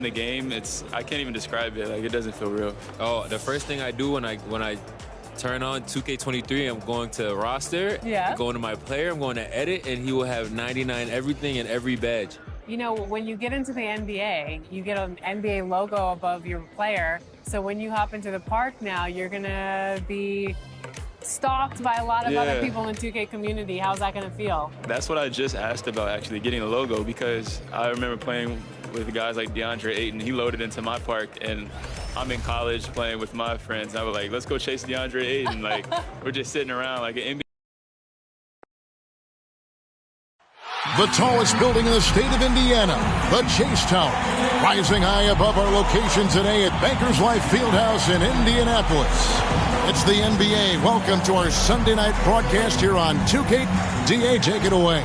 The game, I can't even describe it. Like, it doesn't feel real. Oh, the first thing I do when I turn on 2K23, I'm going to roster, going to my player, I'm going to edit, and he will have 99 everything and every badge. You know, when you get into the NBA, you get an NBA logo above your player. So when you hop into the park now, you're going to be stalked by a lot of other people in the 2K community. How's that going to feel? That's what I just asked about, actually, getting a logo, because I remember playing with guys like DeAndre Ayton. He loaded into my park, and I'm in college playing with my friends. I was like, let's go chase DeAndre Ayton. Like, we're just sitting around like an NBA. The tallest building in the state of Indiana, the Chase Tower, rising high above our location today at Bankers Life Fieldhouse in Indianapolis. It's the NBA. Welcome to our Sunday night broadcast here on 2K. DA, take it away.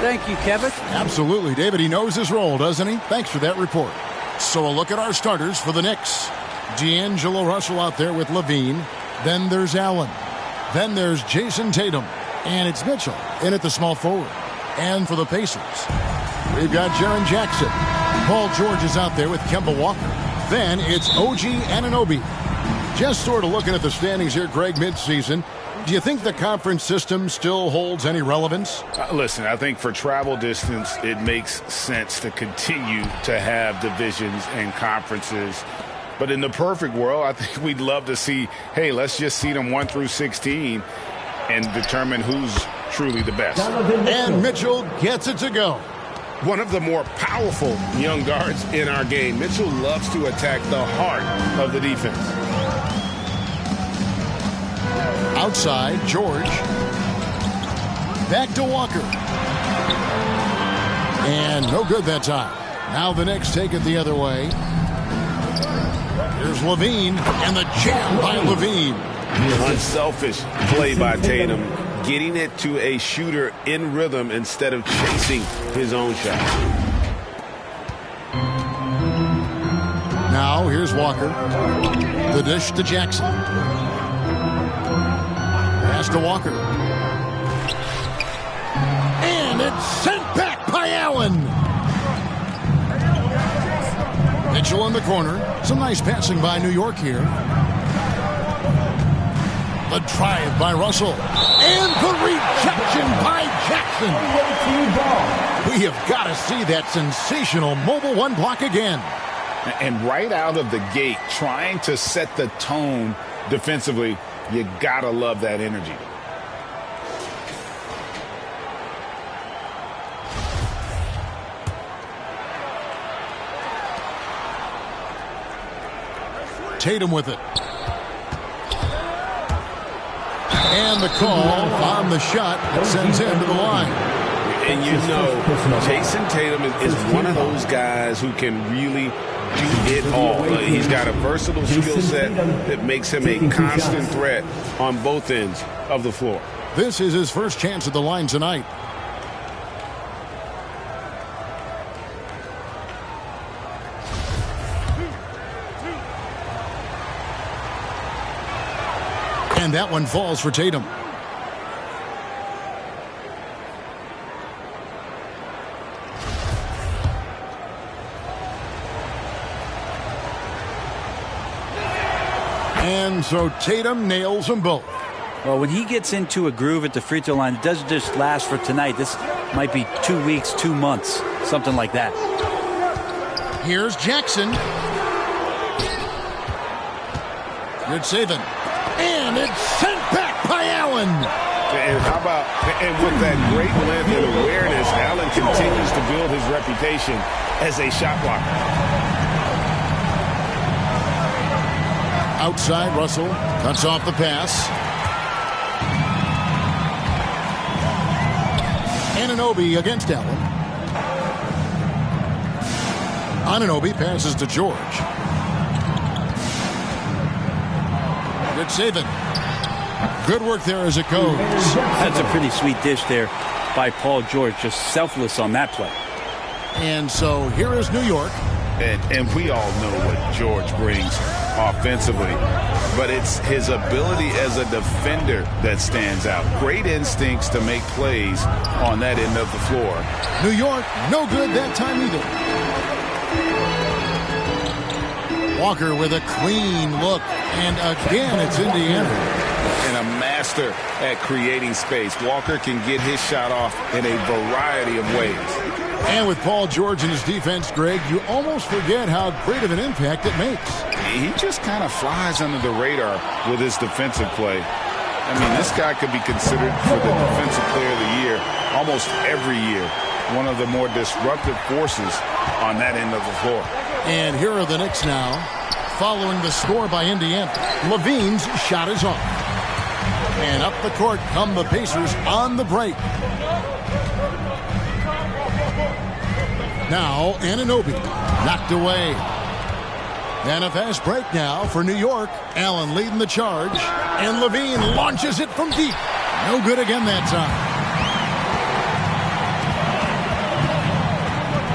Thank you, Kevin. Absolutely, David. He knows his role, doesn't he? Thanks for that report. So a look at our starters for the Knicks. D'Angelo Russell out there with Levine. Then there's Allen. Then there's Jason Tatum. And it's Mitchell in at the small forward. And for the Pacers, we've got Jaren Jackson. Paul George is out there with Kemba Walker. Then it's OG Anunoby. Just sort of looking at the standings here, Greg, midseason. Do you think the conference system still holds any relevance? Listen, I think for travel distance, it makes sense to continue to have divisions and conferences. But in the perfect world, I think we'd love to see, hey, let's just seed them 1 through 16 and determine who's truly the best. And Mitchell gets it to go. One of the more powerful young guards in our game. Mitchell loves to attack the heart of the defense. Outside, George. Back to Walker. And no good that time. Now the Knicks take it the other way. Here's Levine, and the jam by Levine. Unselfish play by Tatum, getting it to a shooter in rhythm instead of chasing his own shot. Now here's Walker. The dish to Jackson. Pass to Walker. And it's sent back by Allen. Mitchell in the corner. Some nice passing by New York here. The drive by Russell. And the rejection by Jackson. We have got to see that sensational mobile one block again. And right out of the gate, trying to set the tone defensively, you got to love that energy. Tatum with it. And the call on the shot that sends him to the line. And you know, Jason Tatum is one of those guys who can really do it all. He's got a versatile skill set that makes him a constant threat on both ends of the floor. This is his first chance at the line tonight. And that one falls for Tatum. And so Tatum nails them both. Well, when he gets into a groove at the free throw line, it doesn't just last for tonight. This might be 2 weeks, 2 months, something like that. Here's Jackson. Good saving. And it's sent back by Allen. And how about, and with that great length and awareness, Allen continues to build his reputation as a shot blocker. Outside, Russell cuts off the pass. Anunoby against Allen. Anunoby passes to George. Good saving. Good work there as it goes. That's a pretty sweet dish there by Paul George. Just selfless on that play. And so here is New York. And we all know what George brings offensively, but it's his ability as a defender that stands out. Great instincts to make plays on that end of the floor. New York, no good that time either. Walker with a clean look, and again it's Indiana. And a master at creating space. Walker can get his shot off in a variety of ways. And with Paul George in his defense, Greg, you almost forget how great of an impact it makes. He just kind of flies under the radar with his defensive play. I mean, this guy could be considered for the Defensive Player of the Year almost every year. One of the more disruptive forces on that end of the floor. And here are the Knicks now, following the score by Indiana. Levine's shot is off. And up the court come the Pacers on the break. Now Anunoby knocked away. And a fast break now for New York. Allen leading the charge. And Levine launches it from deep. No good again that time.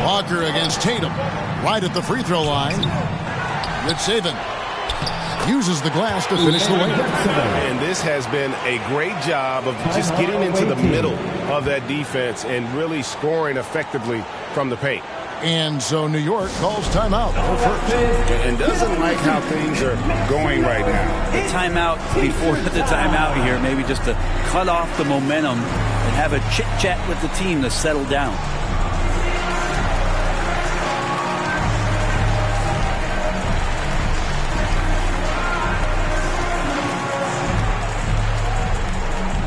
Walker against Tatum. Right at the free throw line. Ritsaven uses the glass to finish the layup. And this has been a great job of just getting into the middle of that defense and really scoring effectively from the paint. And so New York calls timeout. And doesn't like how things are going right now. The timeout before the timeout here, maybe just to cut off the momentum and have a chit-chat with the team to settle down.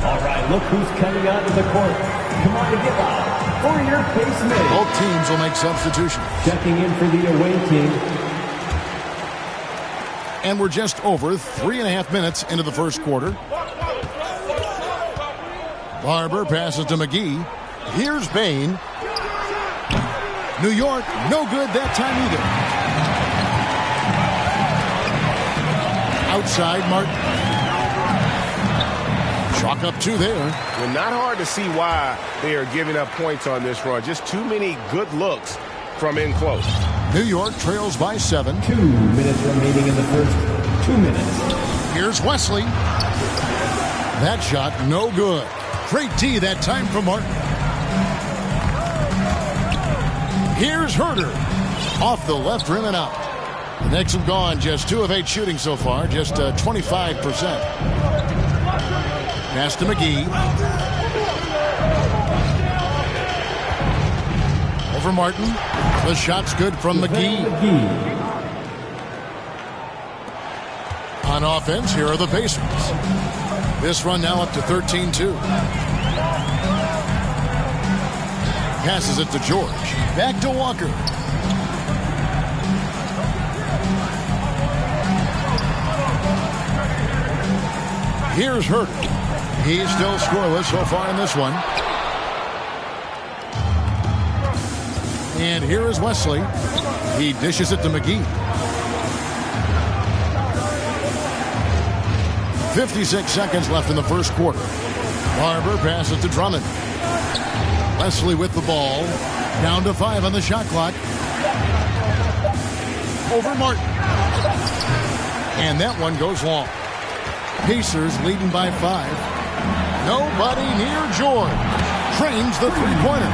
All right, look who's coming onto the court. Come on, get out. For your base minute. Both teams will make substitutions. Checking in for the away team. And we're just over 3.5 minutes into the first quarter. Barber passes to McGee. Here's Bain. New York, no good that time either. Outside, Martin. Chalk up two there. Well, not hard to see why they are giving up points on this run. Just too many good looks from in close. New York trails by 7. 2 minutes remaining in the first 2 minutes. Here's Wesley. That shot, no good. Great D that time from Martin. Here's Herter. Off the left rim and out. The Knicks have gone just 2 of 8 shooting so far, just 25%. Pass to McGee. Over Martin. The shot's good from McGee. On offense, here are the Pacers. This run now up to 13-2. Passes it to George. Back to Walker. Here's Hurt. He's still scoreless so far in this one. And here is Wesley. He dishes it to McGee. 56 seconds left in the first quarter. Barber passes to Drummond. Wesley with the ball. Down to 5 on the shot clock. Over Martin. And that one goes long. Pacers leading by 5. Nobody near George. Trains the three-pointer.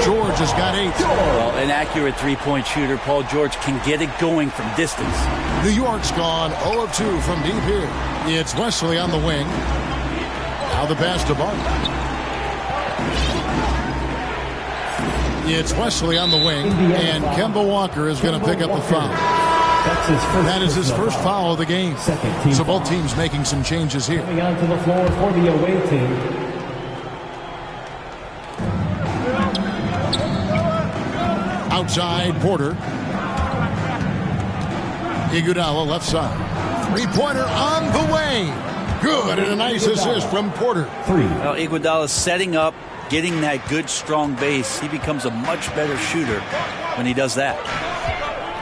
George has got 8. Well, an accurate three-point shooter. Paul George can get it going from distance. New York's gone 0 of 2 from deep here. It's Wesley on the wing. Now the pass to Barton. It's Wesley on the wing, and Kemba Walker is going to pick up the foul. That is his first foul of the game. So both teams making some changes here. Coming onto the floor for the away team. Outside, Porter. Iguodala left side. Three-pointer on the way. Good, and a nice assist from Porter. 3. Well, Iguodala setting up, getting that good, strong base. He becomes a much better shooter when he does that.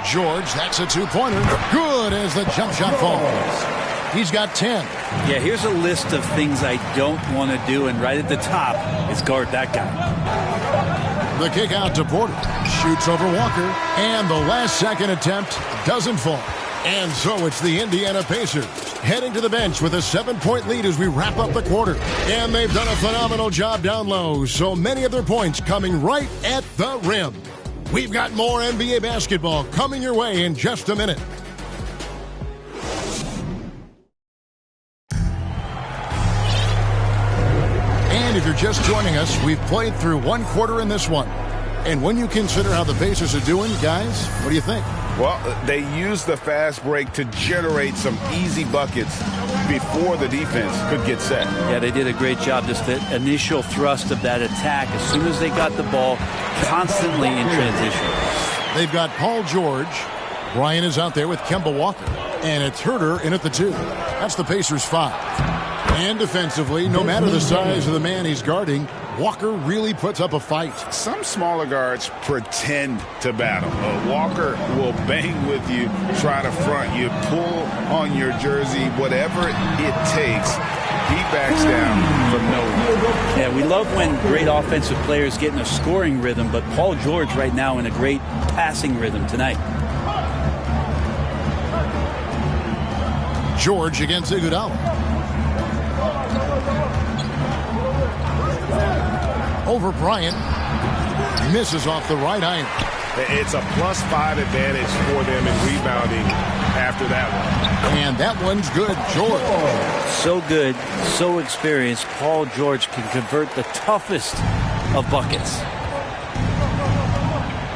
George, that's a two-pointer. Good as the jump shot falls. He's got 10. Yeah, here's a list of things I don't want to do, and right at the top is guard that guy. The kick out to Porter. Shoots over Walker, and the last second attempt doesn't fall. And so it's the Indiana Pacers heading to the bench with a 7-point lead as we wrap up the quarter. And they've done a phenomenal job down low, so many of their points coming right at the rim. We've got more NBA basketball coming your way in just a minute. if you're just joining us, we've played through one quarter in this one. And when you consider how the Pacers are doing, guys, what do you think? Well, they used the fast break to generate some easy buckets before the defense could get set. Yeah, they did a great job. Just the initial thrust of that attack, as soon as they got the ball, constantly in transition. They've got Paul George. Bryant is out there with Kemba Walker. And it's Herter in at the 2. That's the Pacers' 5. And defensively, no matter the size of the man he's guarding, Walker really puts up a fight. Some smaller guards pretend to battle. Walker will bang with you, try to front you, pull on your jersey, whatever it takes. He backs down from nowhere. Yeah, we love when great offensive players get in a scoring rhythm, but Paul George right now in a great passing rhythm tonight. George against Iguodala. Over Bryant. Misses off the right iron. It's a +5 advantage for them in rebounding after that one. And that one's good. George. So good, so experienced. Paul George can convert the toughest of buckets.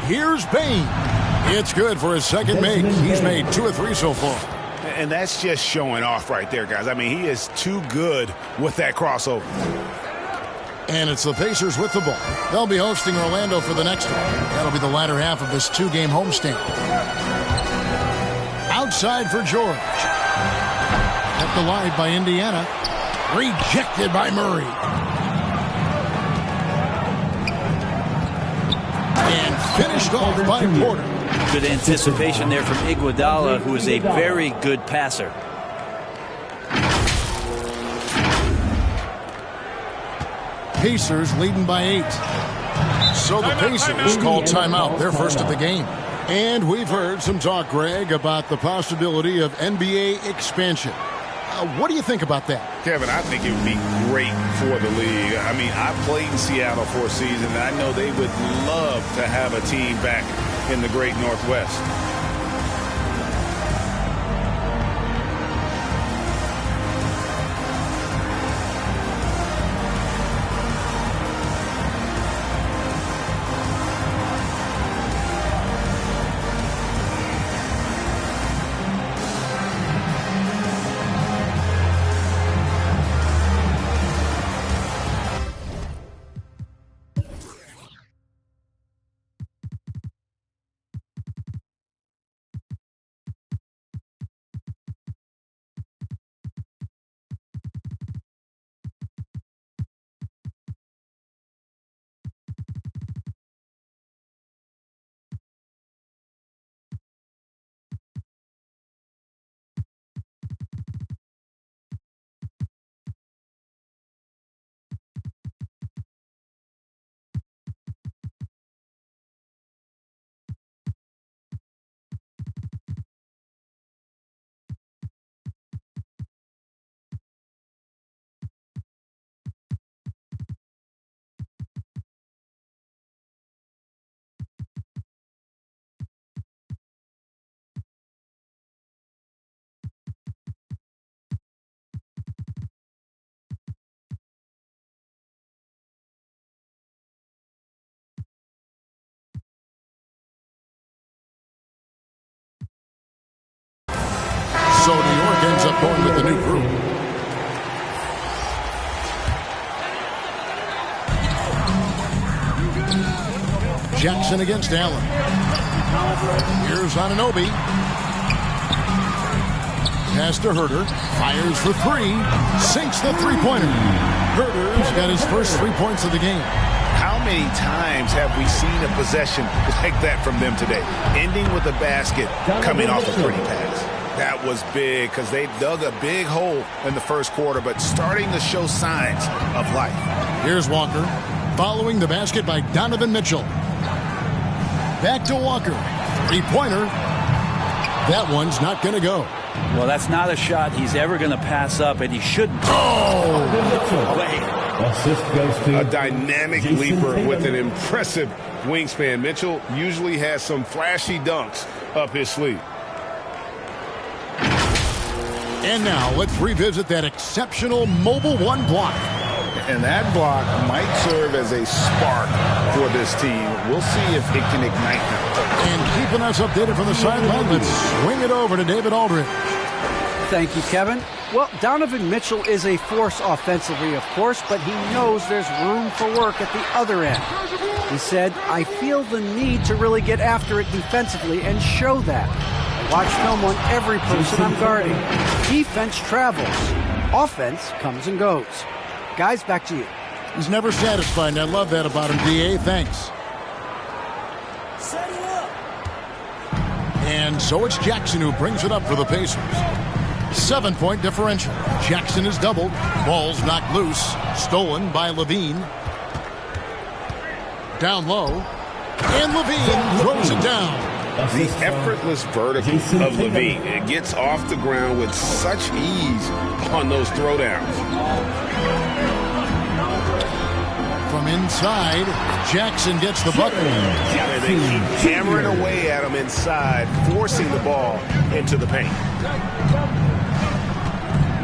Here's Payne. It's good for his second make. He's made 2 of 3 so far. And that's just showing off right there, guys. I mean, he is too good with that crossover. And it's the Pacers with the ball. They'll be hosting Orlando for the next one. That'll be the latter half of this 2-game homestand. Outside for George. Kept alive by Indiana. Rejected by Murray. And finished off by Porter. Good anticipation there from Iguodala, who is a very good passer. Pacers leading by 8. So the Pacers called timeout, their first of the game. And we've heard some talk, Greg, about the possibility of NBA expansion. What do you think about that? Kevin, I think it would be great for the league. I mean, I played in Seattle for a season, and I know they would love to have a team back in the great Northwest. So New York ends up going with the new group. Jackson against Allen. Here's Anunoby. Pass to Herter. Fires for 3. Sinks the three-pointer. Herter's got his first 3 points of the game. How many times have we seen a possession like that from them today? Ending with a basket, coming off a pretty pass. That was big because they dug a big hole in the first quarter, but starting to show signs of life. Here's Walker, following the basket by Donovan Mitchell. Back to Walker. Three-pointer. That one's not going to go. Well, that's not a shot he's ever going to pass up, and he shouldn't. A dynamic leaper with an impressive wingspan. Mitchell usually has some flashy dunks up his sleeve. And now let's revisit that exceptional Mobile One block. And that block might serve as a spark for this team. We'll see if it can ignite them. And keeping us updated from the sideline, let's swing it over to David Aldridge. Thank you, Kevin. Well, Donovan Mitchell is a force offensively, of course, but he knows there's room for work at the other end. He said, I feel the need to really get after it defensively and show that. I watch film on every person I'm guarding. Defense travels. Offense comes and goes. Guys, back to you. He's never satisfied, and I love that about him, D.A. Thanks. Set it up. And so it's Jackson who brings it up for the Pacers. 7-point differential. Jackson is doubled. Ball's knocked loose. Stolen by Levine. Down low. And Levine throws it down. The effortless vertical of Levine. It gets off the ground with such ease on those throwdowns. From inside, Jackson gets the bucket. Yeah, they keep hammering away at him inside, forcing the ball into the paint.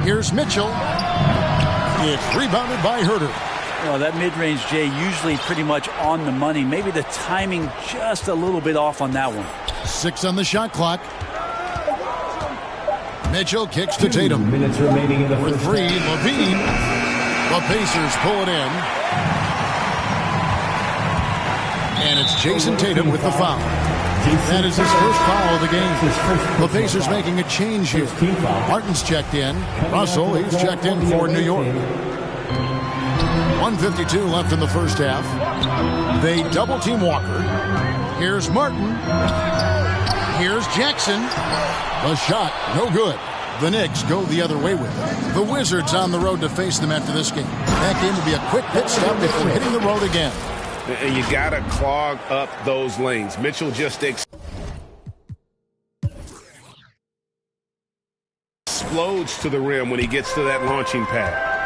Here's Mitchell. It's rebounded by Herter. Well, that mid-range, Jay, usually pretty much on the money. Maybe the timing just a little bit off on that one. 6 on the shot clock. Mitchell kicks to Tatum. 2 minutes remaining in the For first 3, half. Levine. The Pacers pull it in. And it's Jason Tatum with the foul. That is his first foul of the game. The Pacers making a change here. Martin's checked in. Russell, he's checked in for New York. 1:52 left in the first half. They double-team Walker. Here's Martin. Here's Jackson. The shot, no good. The Knicks go the other way with it. The Wizards on the road to face them after this game. That game will be a quick pit stop before hitting the road again. And you got to clog up those lanes. Mitchell just explodes to the rim when he gets to that launching pad.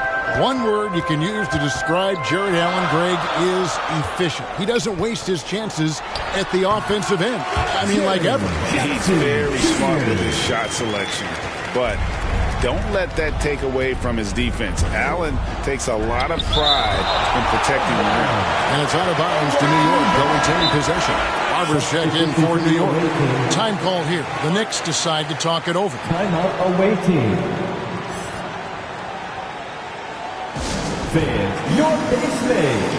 One word you can use to describe Jared Allen, Greg, is efficient. He doesn't waste his chances at the offensive end. I mean, like ever. He's very smart with his shot selection, but don't let that take away from his defense. Allen takes a lot of pride in protecting the rim. And it's out of bounds to New York. They'll retain possession. Barbers check in for New York. Time call here. The Knicks decide to talk it over. Timeout away team. Fans, your base mates.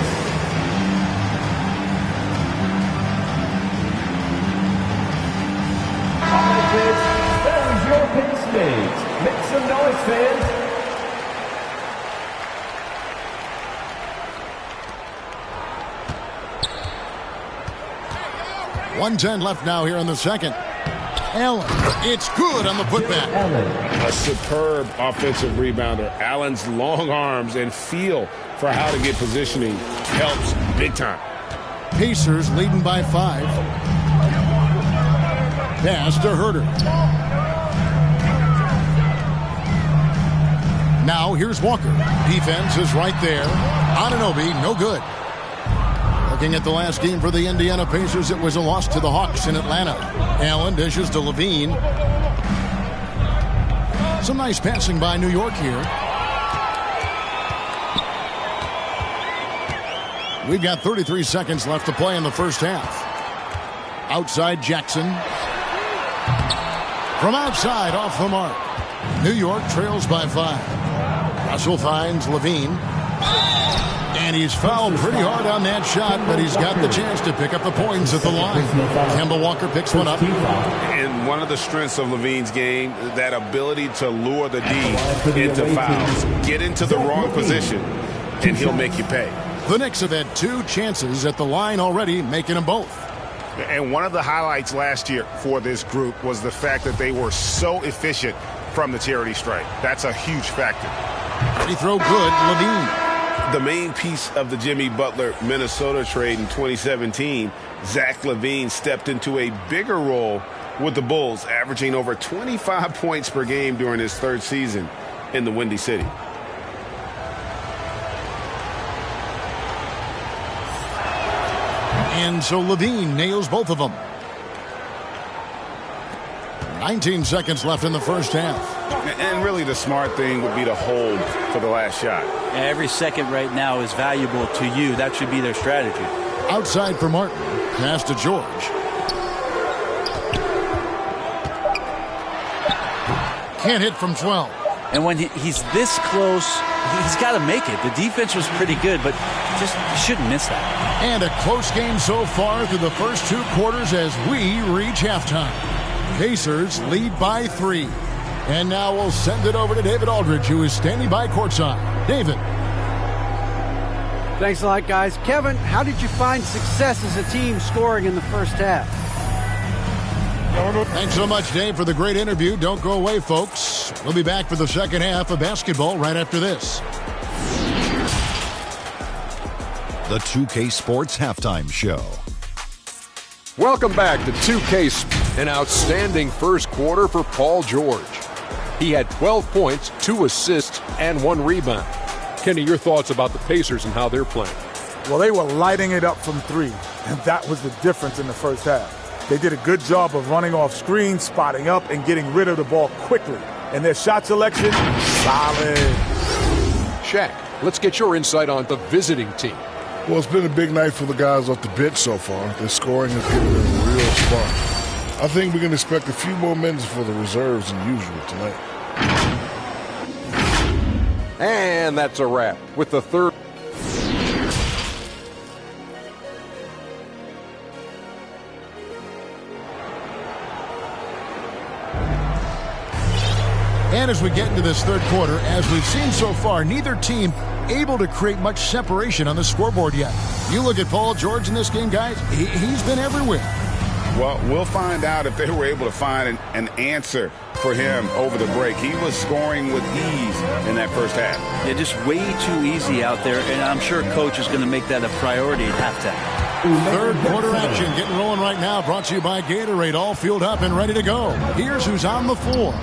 All right, fans, that was your base mates. Make some noise, fans. .110 left now here in the second. Allen, it's good on the putback. A superb offensive rebounder. Allen's long arms and feel for how to get positioning helps big time. Pacers leading by 5. Pass to Herter. Now here's Walker. Defense is right there. Anunoby, no good. Looking at the last game for the Indiana Pacers, it was a loss to the Hawks in Atlanta. Allen dishes to Levine. Some nice passing by New York here. We've got 33 seconds left to play in the first half. Outside Jackson. From outside, off the mark. New York trails by 5. Russell finds Levine. And he's fouled pretty hard on that shot, but he's got the chance to pick up the points at the line. Kemba Walker picks one up. And one of the strengths of Levine's game, that ability to lure the D into fouls. Get into the wrong position, and he'll make you pay. The Knicks have had 2 chances at the line already, making them both. And one of the highlights last year for this group was the fact that they were so efficient from the charity stripe. That's a huge factor. Free throw good, Levine. The main piece of the Jimmy Butler Minnesota trade in 2017, Zach LaVine stepped into a bigger role with the Bulls, averaging over 25 points per game during his 3rd season in the Windy City. And so Levine nails both of them. 19 seconds left in the first half. And really the smart thing would be to hold for the last shot. Every second right now is valuable to you. That should be their strategy. Outside for Martin. Pass to George. Can't hit from 12. And when he's this close, he's got to make it. The defense was pretty good, but just you shouldn't miss that. And a close game so far through the first 2 quarters as we reach halftime. Pacers lead by 3. And now we'll send it over to David Aldridge, who is standing by courtside. David. Thanks a lot, guys. Kevin, how did you find success as a team scoring in the first half? Thanks so much, Dave, for the great interview. Don't go away, folks. We'll be back for the second half of basketball right after this. The 2K Sports Halftime Show. Welcome back to 2K. An outstanding first quarter for Paul George. He had 12 points, 2 assists, and 1 rebound. Kenny, your thoughts about the Pacers and how they're playing? Well, they were lighting it up from 3, and that was the difference in the first half. They did a good job of running off screens, spotting up, and getting rid of the ball quickly. And their shot selection, solid. Shaq, let's get your insight on the visiting team. Well, it's been a big night for the guys off the bench so far. Their scoring has given them a real spark. I think we can expect a few more minutes for the reserves than usual tonight. And that's a wrap with the third. And as we get into this third quarter, as we've seen so far, neither team able to create much separation on the scoreboard yet. You look at Paul George in this game, guys, he's been everywhere. Well, we'll find out if they were able to find an answer for him over the break. He was scoring with ease in that first half. Yeah, just way too easy out there, and I'm sure Coach is going to make that a priority at halftime. Third quarter action getting rolling right now, brought to you by Gatorade, all fueled up and ready to go. Here's who's on the floor.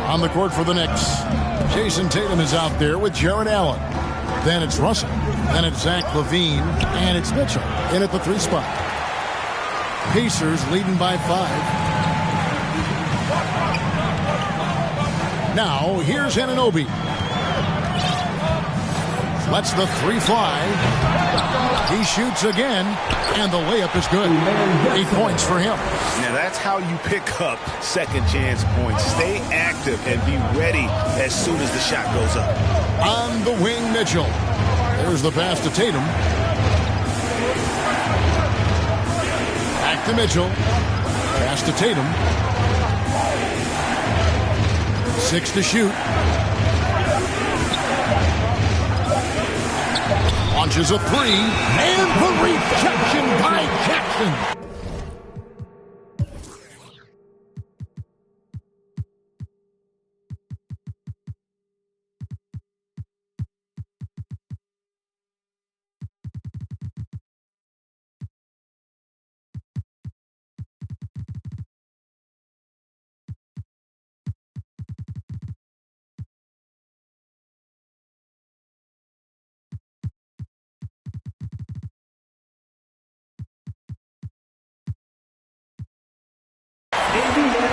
On the court for the Knicks, Jason Tatum is out there with Jared Allen. Then it's Russell. Then it's Zach LaVine. And it's Mitchell in at the 3 spot. Pacers leading by 5. Now, here's Anunoby. Lets the 3 fly. He shoots again, and the layup is good. 8 points for him. Now, that's how you pick up second chance points. Stay active and be ready as soon as the shot goes up. On the wing, Mitchell. There's the pass to Tatum. Back to Mitchell. Pass to Tatum. 6 to shoot. Launches a 3. And the rejection by Jackson.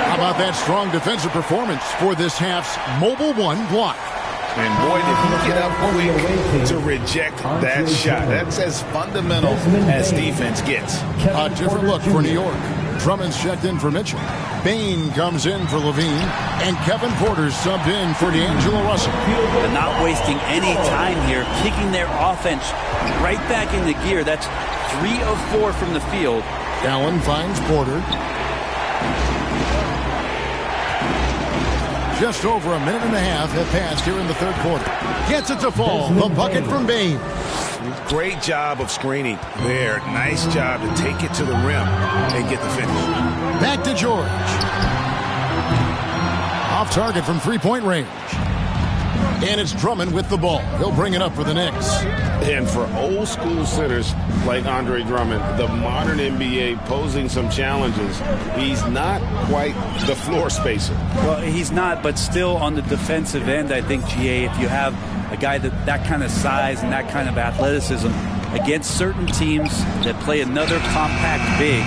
How about that strong defensive performance for this half's Mobile One block? And boy, did he get up quick to reject that shot. That's as fundamental as defense gets. A different look for New York. Drummond's checked in for Mitchell. Bain comes in for LaVine. And Kevin Porter's subbed in for D'Angelo Russell. But not wasting any time here, kicking their offense right back into gear. That's 3 of 4 from the field. Allen finds Porter. Just over a minute and a half have passed here in the third quarter. Gets it to fall. The bucket from Bain. Great job of screening there. Nice job to take it to the rim and get the finish. Back to George. Off target from three-point range. And it's Drummond with the ball. He'll bring it up for the Knicks. And for old school sitters like Andre Drummond, the modern NBA posing some challenges, he's not quite the floor spacer. Well, he's not, but still on the defensive end, I think, GA, if you have a guy that kind of size and that kind of athleticism against certain teams that play another compact big,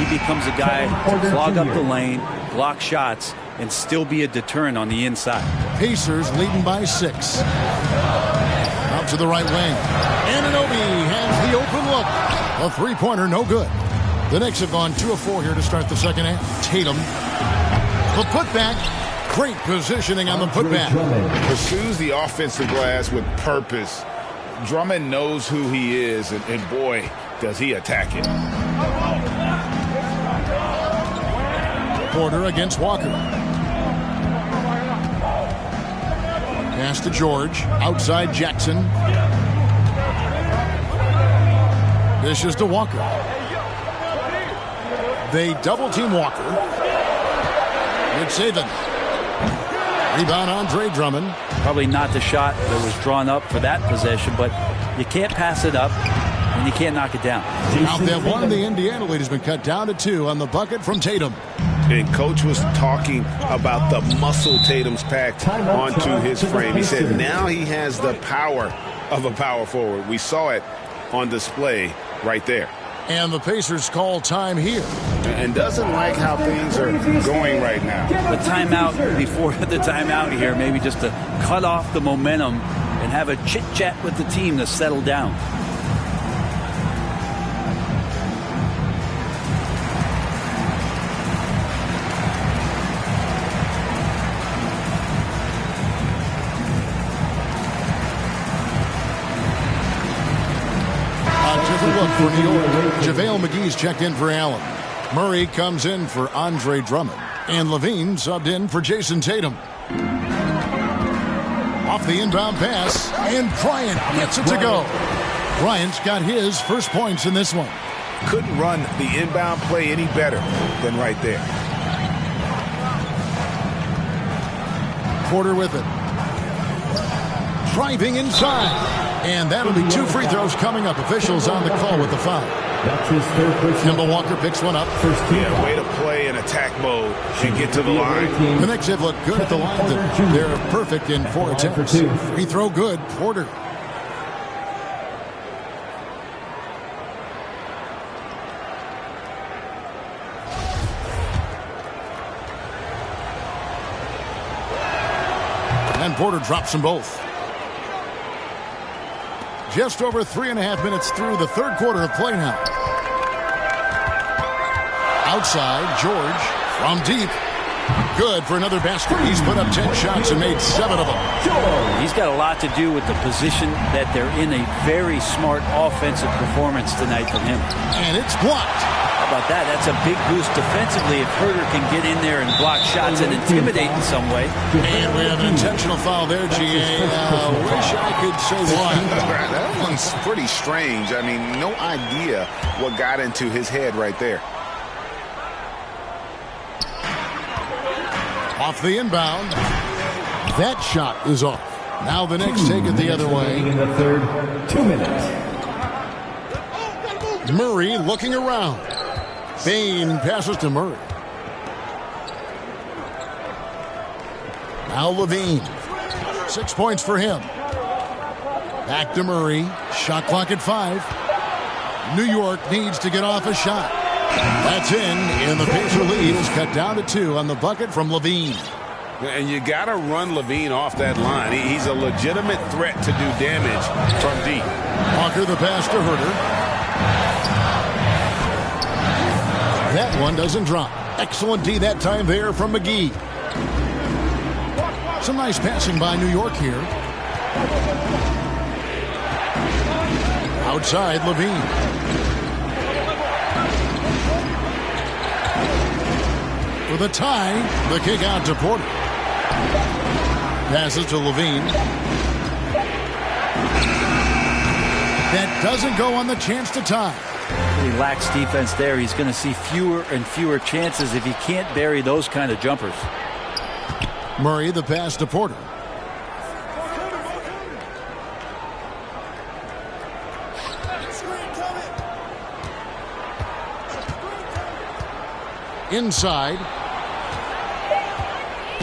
he becomes a guy to clog up the lane, block shots, and still be a deterrent on the inside. Pacers leading by 6. Out to the right wing. Anunoby has the open look. A three-pointer, no good. The Knicks have gone 2 of 4 here to start the second half. Tatum. The putback. Great positioning on the putback. Pursues the offensive glass with purpose. Drummond knows who he is, and boy, does he attack it. Porter against Walker. Pass to George. Outside Jackson. Dishes to Walker. They double-team Walker. Good saving. Rebound Andre Drummond. Probably not the shot that was drawn up for that possession, but you can't pass it up, and you can't knock it down. Out that one, the Indiana lead has been cut down to 2 on the bucket from Tatum. And Coach was talking about the muscle Tatum's packed onto his frame. He said now he has the power of a power forward. We saw it on display right there. And the Pacers call time here. And doesn't like how things are going right now. The timeout before the timeout here, maybe just to cut off the momentum and have a chit-chat with the team to settle down. Look for New York. JaVale McGee's checked in for Allen. Murray comes in for Andre Drummond. And Levine subbed in for Jason Tatum. Off the inbound pass. And Bryant gets it to go. Bryant's got his first points in this one. Couldn't run the inbound play any better than right there. Porter with it. Driving inside. And that'll be 2 free throws coming up. Officials on the call with the foul. That's his third personal. Kemba Walker picks one up. Yeah, way to play in attack mode and get to the line. The Knicks have looked good at the line. They're perfect in 4 attempts. Free throw good. Porter. And Porter drops them both. Just over 3.5 minutes through the third quarter of play now. Outside, George from deep. Good for another basket. He's put up 10 shots and made 7 of them. He's got a lot to do with the position that they're in. A very smart offensive performance tonight from him. And it's blocked. How about that? That's a big boost defensively if Herter can get in there and block shots and intimidate in some way. And we have an intentional foul there, GA. Wish I could say why. That one's pretty strange. I mean, no idea what got into his head right there. Off the inbound. That shot is off. Now the Knicks take it the other way. In the third, 2 minutes. Murray looking around. Bain passes to Murray. Now Levine. 6 points for him. Back to Murray. Shot clock at 5. New York needs to get off a shot. That's in, and the Pacer lead is cut down to 2 on the bucket from Levine. And you got to run Levine off that line. He's a legitimate threat to do damage from deep. Walker the pass to Herter. That one doesn't drop. Excellent D that time there from McGee. Some nice passing by New York here. Outside, Levine. With a tie, the kick out to Porter. Passes to Levine. That doesn't go on the chance to tie. He lacks defense there. He's going to see fewer and fewer chances if he can't bury those kind of jumpers. Murray the pass to Porter. Inside.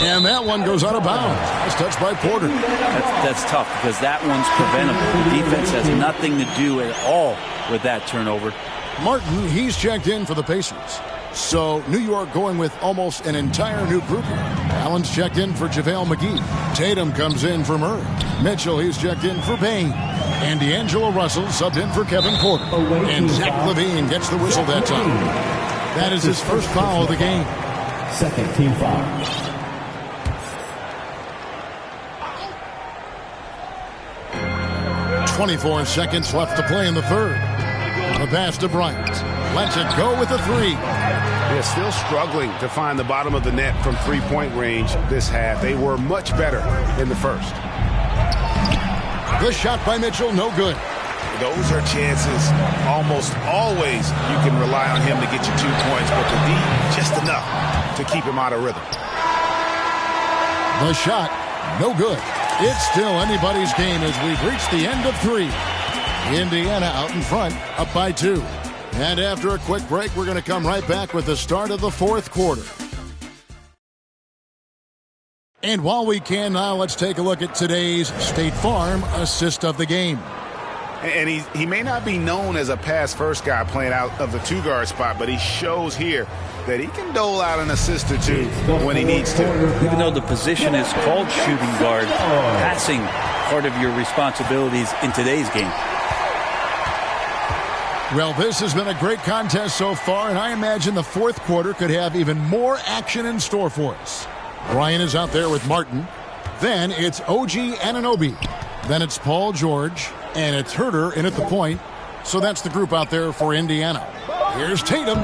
And that one goes out of bounds. Nice touch by Porter. That's tough because that one's preventable. The defense has nothing to do at all with that turnover. Martin, he's checked in for the Pacers. So New York going with almost an entire new group here. Allen's checked in for JaVale McGee. Tatum comes in for Murray. Mitchell, he's checked in for Bain. And D'Angelo Russell subbed in for Kevin Porter. And Zach LaVine gets the whistle that time. That is his first foul of the game. Second team foul. 24 seconds left to play in the third. The pass to Bryant. Lets it go with a three. They're still struggling to find the bottom of the net from three-point range this half. They were much better in the first. The shot by Mitchell, no good. Those are chances almost always you can rely on him to get you 2 points, but the D, just enough to keep him out of rhythm. The shot, no good. It's still anybody's game as we've reached the end of three. Indiana out in front, up by 2. And after a quick break, we're going to come right back with the start of the fourth quarter. And while we can now, let's take a look at today's State Farm assist of the game. And he may not be known as a pass-first guy playing out of the two-guard spot, but he shows here that he can dole out an assist or two when he needs to. Even though the position is called shooting guard, passing part of your responsibilities in today's game. Well, this has been a great contest so far, and I imagine the fourth quarter could have even more action in store for us. Brian is out there with Martin. Then it's OG Anunoby. Then it's Paul George. And it's Herter in at the point. So that's the group out there for Indiana. Here's Tatum.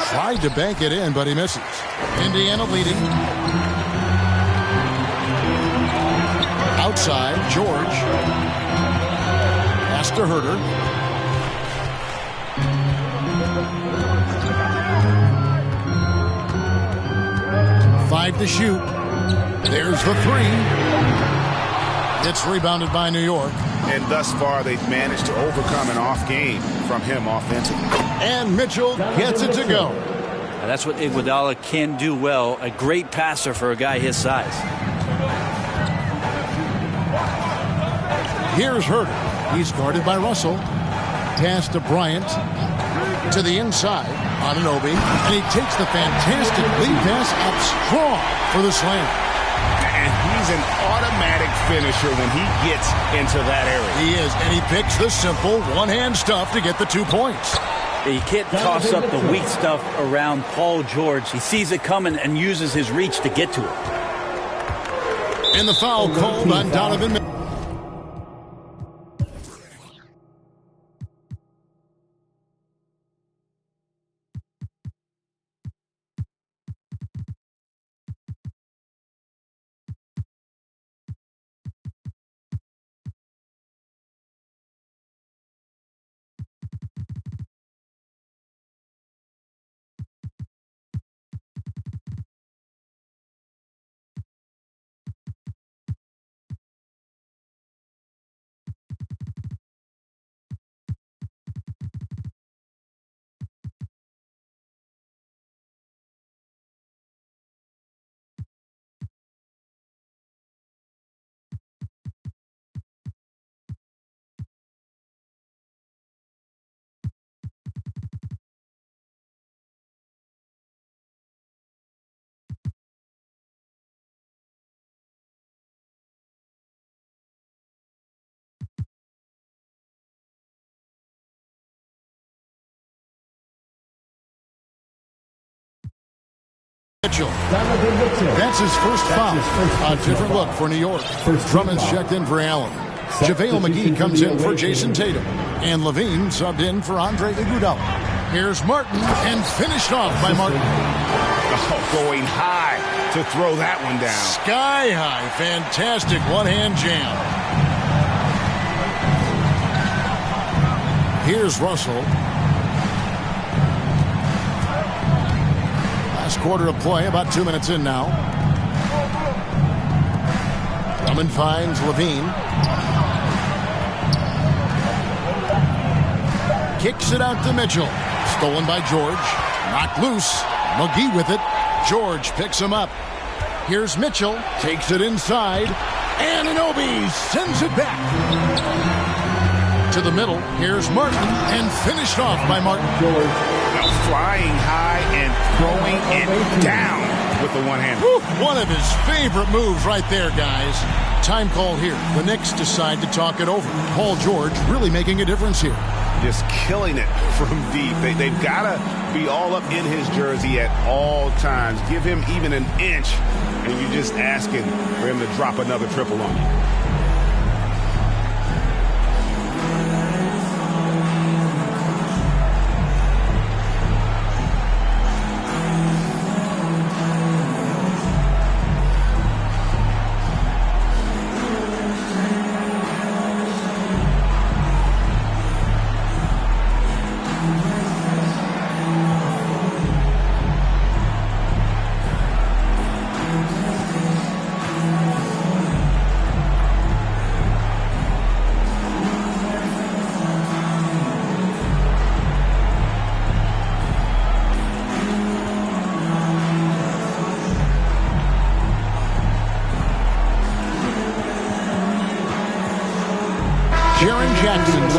Tried to bank it in, but he misses. Indiana leading. Outside, George. Pass to Herter. Five to shoot. There's the three. It's rebounded by New York. And thus far, they've managed to overcome an off game from him offensively. And Mitchell gets it to go. Now that's what Iguodala can do well. A great passer for a guy his size. Here's Herter. He's guarded by Russell. Pass to Bryant. To the inside. Anunoby. And he takes the fantastic lead pass up strong for the slam. And he's an automatic finisher when he gets into that area. He is, and he picks the simple one-hand stuff to get the 2 points. You can't toss up the weak stuff around Paul George. He sees it coming and uses his reach to get to it. And the foul called on Donovan. Mitchell. That's his first foul. A different look for New York. Drummond's checked in for Allen. JaVale McGee comes in for Jason Tatum. And LaVine subbed in for Andre Iguodala. Here's Martin, and finished off by Martin. Oh, going high to throw that one down. Sky high. Fantastic one-hand jam. Here's Russell. Quarter of play, about 2 minutes in now. Drummond finds LaVine. Kicks it out to Mitchell. Stolen by George. Knocked loose. McGee with it. George picks him up. Here's Mitchell. Takes it inside. Anunoby sends it back. To the middle, here's Martin, and finished off by Martin. Flying high and throwing it down with the one-hander. One of his favorite moves right there, guys. Time call here. The Knicks decide to talk it over. Paul George really making a difference here. Just killing it from deep. They've got to be all up in his jersey at all times. Give him even an inch, and you're just asking for him to drop another triple on you.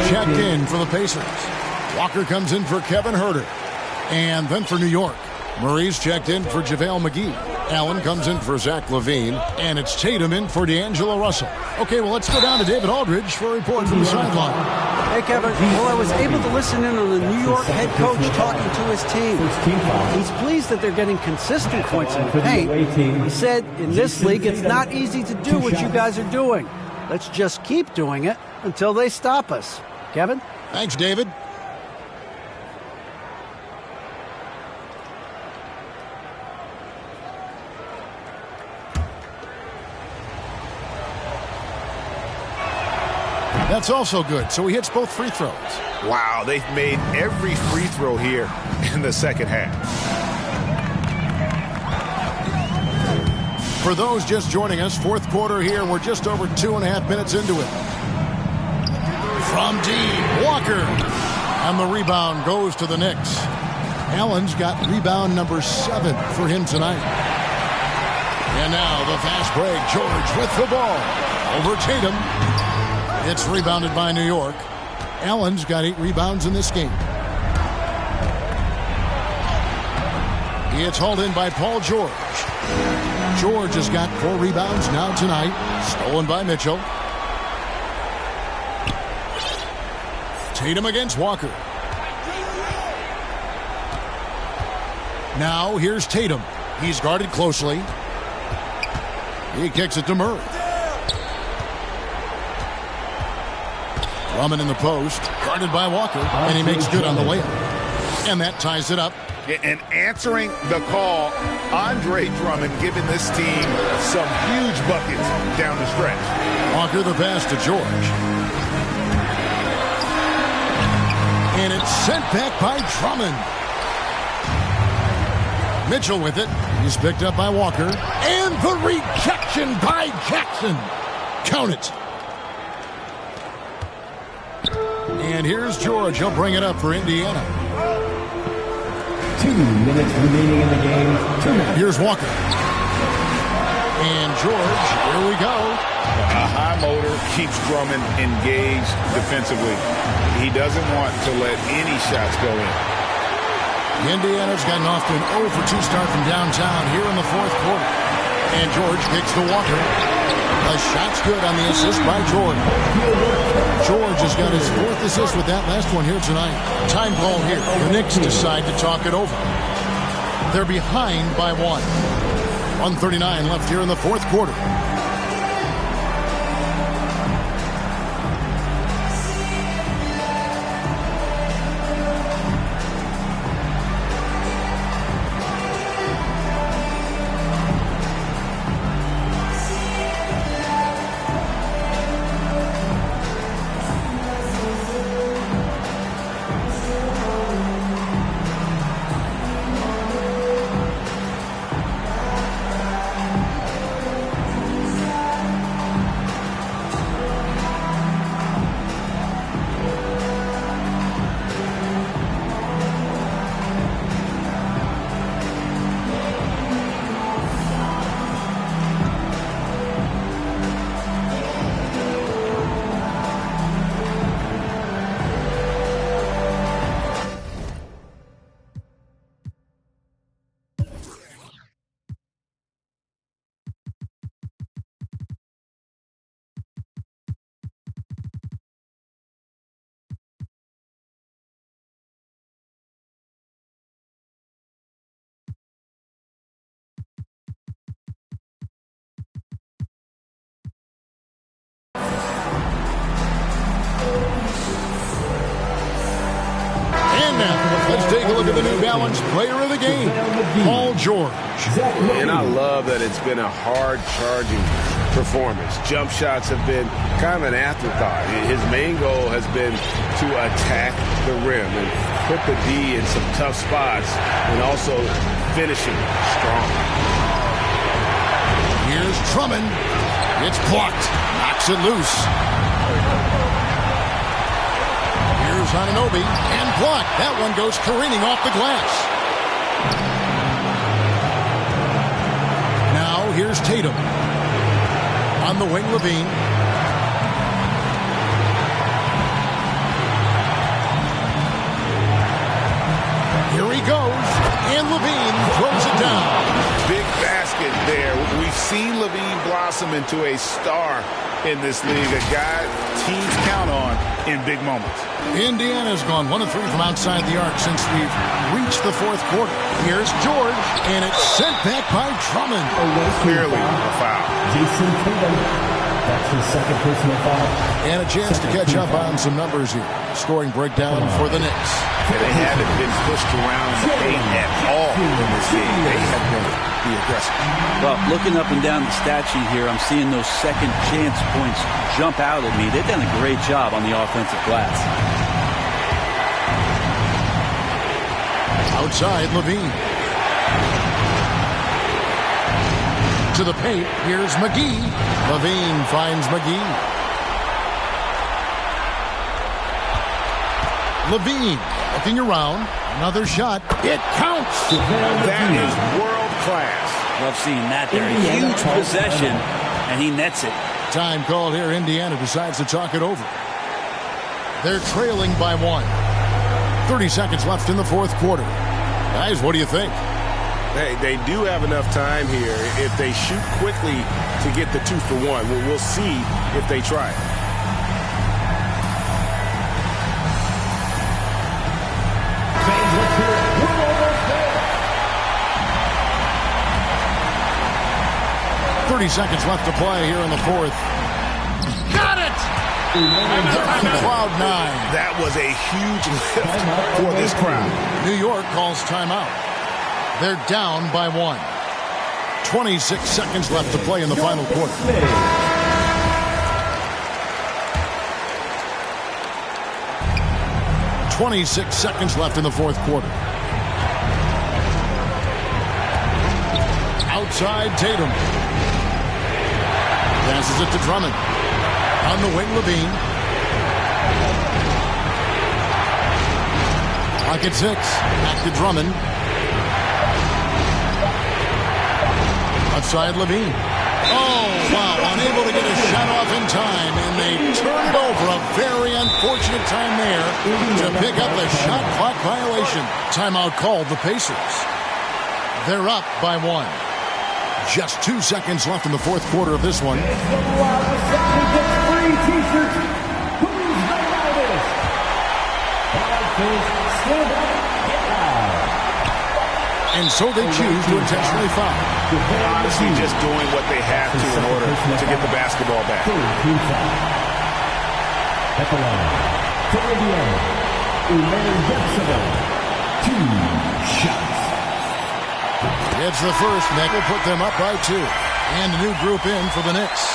Checked in for the Pacers. Walker comes in for Kevin Huerter. And then for New York, Murray's checked in for JaVale McGee. Allen comes in for Zach LaVine. And it's Tatum in for D'Angelo Russell. Okay, well, let's go down to David Aldridge for a report from the sideline. Hey, Kevin. Well, I was able to listen in on the New York head coach talking to his team. He's pleased that they're getting consistent points in the paint. He said, in this league, it's not easy to do what you guys are doing. Let's just keep doing it until they stop us. Kevin? Thanks, David. That's also good. So he hits both free throws. Wow, they've made every free throw here in the second half. For those just joining us, fourth quarter here. We're just over 2.5 minutes into it. From deep, Walker. And the rebound goes to the Knicks. Allen's got rebound number 7 for him tonight. And now the fast break. George with the ball. Over Tatum. It's rebounded by New York. Allen's got 8 rebounds in this game. It's hauled in by Paul George. George has got 4 rebounds now tonight. Stolen by Mitchell. Tatum against Walker. Now here's Tatum. He's guarded closely. He kicks it to Murray. Drummond in the post. Guarded by Walker. And he makes good on the layup. And that ties it up. And answering the call, Andre Drummond giving this team some huge buckets down the stretch. Walker the pass to George. And it's sent back by Drummond. Mitchell with it. He's picked up by Walker. And the rejection by Jackson. Count it. And here's George. He'll bring it up for Indiana. 2 minutes remaining in the game. 2 minutes. Here's Walker. And George, here we go. A high motor keeps Drummond engaged defensively. He doesn't want to let any shots go in. Indiana's gotten off to an 0 for 2 start from downtown here in the fourth quarter. And George kicks to Walker. A shot's good on the assist by George. George has got his 4th assist with that last one here tonight. Time call here. The Knicks decide to talk it over. They're behind by 1. 1:39 left here in the fourth quarter. Maryland's player of the game, Paul George. And I love that it's been a hard-charging performance. Jump shots have been kind of an afterthought. His main goal has been to attack the rim and put the D in some tough spots and also finishing strong. Here's Drummond. It's blocked. Knocks it loose. Here's Anunoby and blocked. That one goes careening off the glass. Now here's Tatum. On the wing, Levine. Here he goes. And Levine throws it down. Big basket there. We've seen Levine blossom into a star in this league, a guy teams count on in big moments. Indiana's gone 1 of 3 from outside the arc since we've reached the fourth quarter. Here's George, and it's sent back by Drummond. Clearly a foul. Jason Tatum. That's his second personal foul. And a chance to catch up on some numbers here. Scoring breakdown for the Knicks. Yeah, they haven't been pushed around in the paint at all in this game. They have been the aggressor. Well, looking up and down the stat sheet here, I'm seeing those second chance points jump out at me. They've done a great job on the offensive glass. Outside, Levine. To the paint, here's McGee. Levine finds McGee. Levine looking around. Another shot. It counts. That is world class. Love seeing that there. A huge possession, and he nets it. Time called here. Indiana decides to talk it over. They're trailing by 1. 30 seconds left in the fourth quarter. Guys, what do you think? Hey, they do have enough time here. If they shoot quickly to get the 2 for 1, we'll see if they try it. Fans, let's hear it. We're almost there. 30 seconds left to play here in the fourth. Got it! And they're on cloud 9. That was a huge lift for this crowd. New York calls timeout. They're down by 1. 26 seconds left to play in the final quarter. 26 seconds left in the fourth quarter. Outside Tatum. Passes it to Drummond. On the wing, Levine. Clock at 6. Back to Drummond. Outside Levine. Oh, wow. Unable to get a shot off in time, and they turn it over. A very unfortunate time there to pick up the shot clock violation. Timeout called the Pacers. They're up by 1. Just 2 seconds left in the fourth quarter of this one. Free t-shirts. Who's the loudest? Stand up. And so they choose to intentionally foul. Honestly, just doing what they have to in order to get the basketball back. At the line, for Indiana, Umar 2 shots. It's the first, and that will put them up by 2. And a new group in for the Knicks.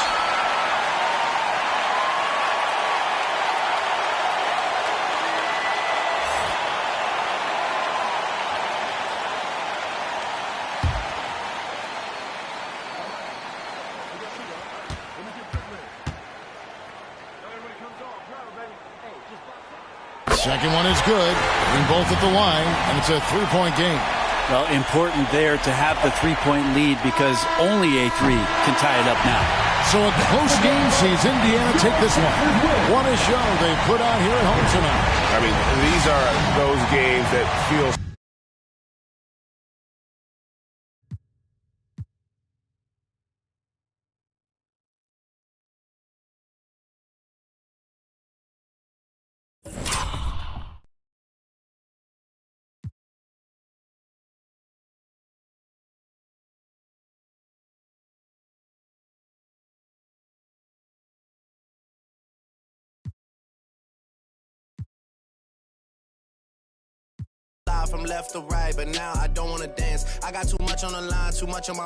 Second one is good. In both at the line, and it's a 3-point game. Well, important there to have the 3-point lead because only a 3 can tie it up now. So a close game sees Indiana take this one. What a show they put on here at home tonight. I mean, these are those games that feel from left to right, but now I don't wanna dance. I got too much on the line, too much on my